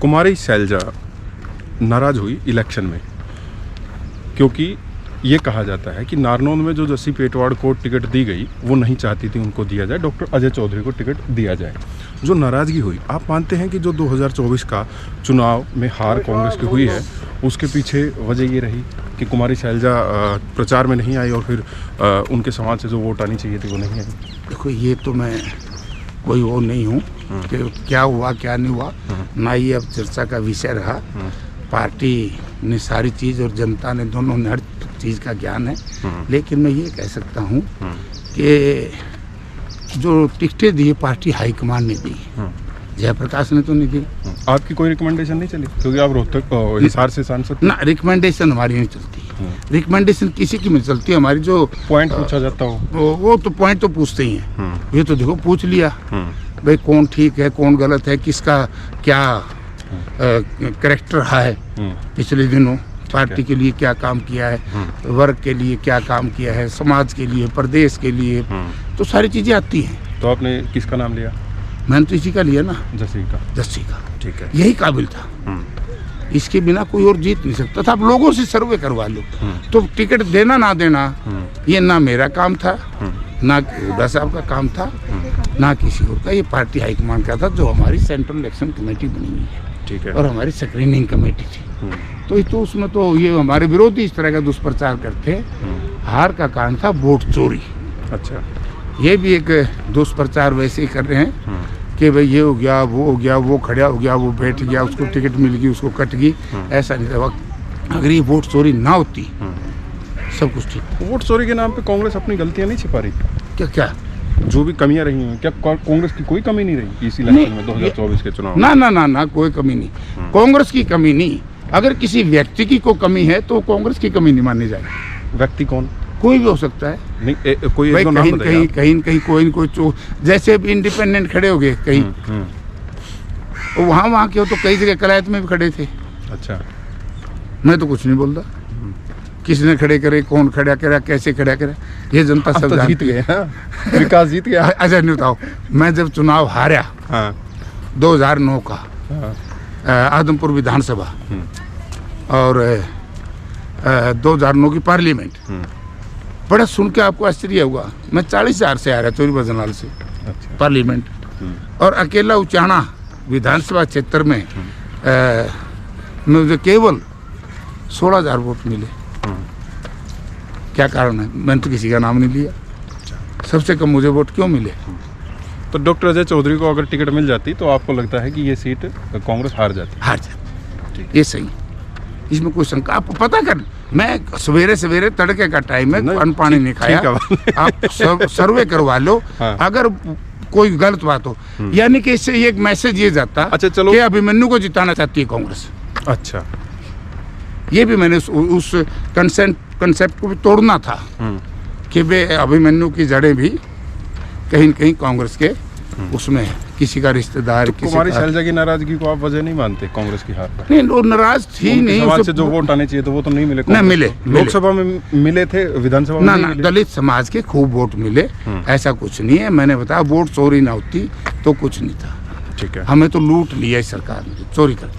कुमारी शैलजा नाराज हुई इलेक्शन में, क्योंकि ये कहा जाता है कि नारनौंद में जो जस्सी पेटवाड़ को टिकट दी गई वो नहीं चाहती थी उनको दिया जाए, डॉक्टर अजय चौधरी को टिकट दिया जाए। जो नाराज़गी हुई, आप मानते हैं कि जो 2024 का चुनाव में हार कांग्रेस की हुई है उसके पीछे वजह ये रही कि कुमारी शैलजा प्रचार में नहीं आई और फिर उनके समाज से जो वोट आनी चाहिए थी वो नहीं आई? देखो, ये तो मैं कोई वो नहीं हूँ कि क्या हुआ क्या नहीं हुआ, ना ये अब चर्चा का विषय रहा। पार्टी ने सारी चीज़ और जनता ने दोनों ने हर चीज़ का ज्ञान है, लेकिन मैं ये कह सकता हूँ कि जो टिकटें दी पार्टी हाईकमान ने दी, जयप्रकाश ने तो नहीं दी। आपकी कोई रिकमेंडेशन नहीं चली क्योंकि आप रोहतक हिसार से सांसद? ना, रिकमेंडेशन हमारी नहीं चलती। रिकमेंडेशन किसी की नहीं चलती। हमारी जो पॉइंट पूछा जाता हो वो तो पॉइंट तो पूछते ही हैं। ये तो देखो पूछ लिया भाई कौन ठीक है कौन गलत है, किसका क्या कैरेक्टर रहा है पिछले दिनों, पार्टी के लिए क्या काम किया है, वर्ग के लिए क्या काम किया है, समाज के लिए, प्रदेश के लिए, तो सारी चीज़ें आती हैं। तो आपने किसका नाम लिया? मैंने तो इसी का लिया ना, जस्सी का। ठीक है, यही काबिल था। इसके बिना कोई और जीत नहीं सकता था। आप लोगों से सर्वे करवा लो। तो टिकट देना ना देना ये ना मेरा काम था, ना हुड्डा साहब का काम था, ना किसी और का। ये पार्टी हाईकमान का था, जो हमारी सेंट्रल इलेक्शन कमेटी बनी हुई है, ठीक है, और हमारी स्क्रीनिंग कमेटी थी। तो उसमें तो ये हमारे विरोधी इस तरह का दुष्प्रचार करते। हार का कारण था वोट चोरी। अच्छा, ये भी एक दुष्प्रचार वैसे ही कर रहे हैं कि भाई ये हो गया, वो हो गया, वो खड़ा हो गया, वो बैठ गया, उसको टिकट मिल गई, उसको कट गई। ऐसा नहीं था। अगर ये वोट चोरी ना होती सब कुछ ठीक। वोट चोरी के नाम पे कांग्रेस अपनी गलतियां नहीं छिपा रही? क्या जो भी कमियां रही हैं, क्या कांग्रेस की कोई कमी नहीं रही इस इलेक्शन में 2024 के चुनाव? ना, कोई कमी नहीं। कांग्रेस की कमी नहीं। अगर किसी व्यक्ति की कोई कमी है तो कांग्रेस की कमी नहीं मानी जाएगी। व्यक्ति कौन? कोई कोई भी हो सकता है। नहीं, कोई भाई कहीं कोई जैसे इंडिपेंडेंट खड़े हो गए कहीं, वहाँ के हो तो कई जगह कलायत में भी खड़े थे। अच्छा, मैं तो कुछ नहीं बोलता। किसने खड़े करे, कौन खड़ा करा, कैसे खड़ा करा, ये जनता सब जीत गए। विकास जीत गया। अच्छा नहीं बताओ, मैं जब चुनाव हारा 2009 का आदमपुर विधानसभा और 2009 की पार्लियामेंट, बड़ा सुन के आपको आश्चर्य हुआ। मैं 40,000 से आ रहा चोरी बजनाल से। अच्छा। पार्लियामेंट और अकेला उचाना विधानसभा क्षेत्र में मुझे केवल 16,000 वोट मिले। क्या कारण है? मैंने तो किसी का नाम नहीं लिया। सबसे कम मुझे वोट क्यों मिले? तो डॉक्टर अजय चौधरी को अगर टिकट मिल जाती तो आपको लगता है कि ये सीट कांग्रेस हार जाती? ये सही, इसमें कोई शंका? आपको पता कर, मैं सवेरे तड़के का टाइम है, अन्न पानी नहीं खाया। आप सर्वे करवा लो। अगर कोई गलत बात हो, यानी कि इससे एक मैसेज ये जाता, अच्छा चलो, कि अभिमन्यु को जिताना चाहती है कांग्रेस। अच्छा, ये भी मैंने उस कंसेप्ट को भी तोड़ना था कि वे अभिमन्यु की जड़ें भी कहीं न कहीं कांग्रेस के उसमें किसी का रिश्तेदार। तो कुमारी शैलजा की नाराजगी को आप वजह नहीं मानते कांग्रेस की हार पर? नहीं, वो नाराज थी नहीं। समाज से जो वोट आने चाहिए तो वो तो नहीं मिले। नहीं मिले। लोकसभा में मिले थे, विधानसभा में ना, दलित समाज के खूब वोट मिले। ऐसा कुछ नहीं है। मैंने बताया वोट चोरी ना होती तो कुछ नहीं था। ठीक है, हमें तो लूट लिया सरकार ने, चोरी कर।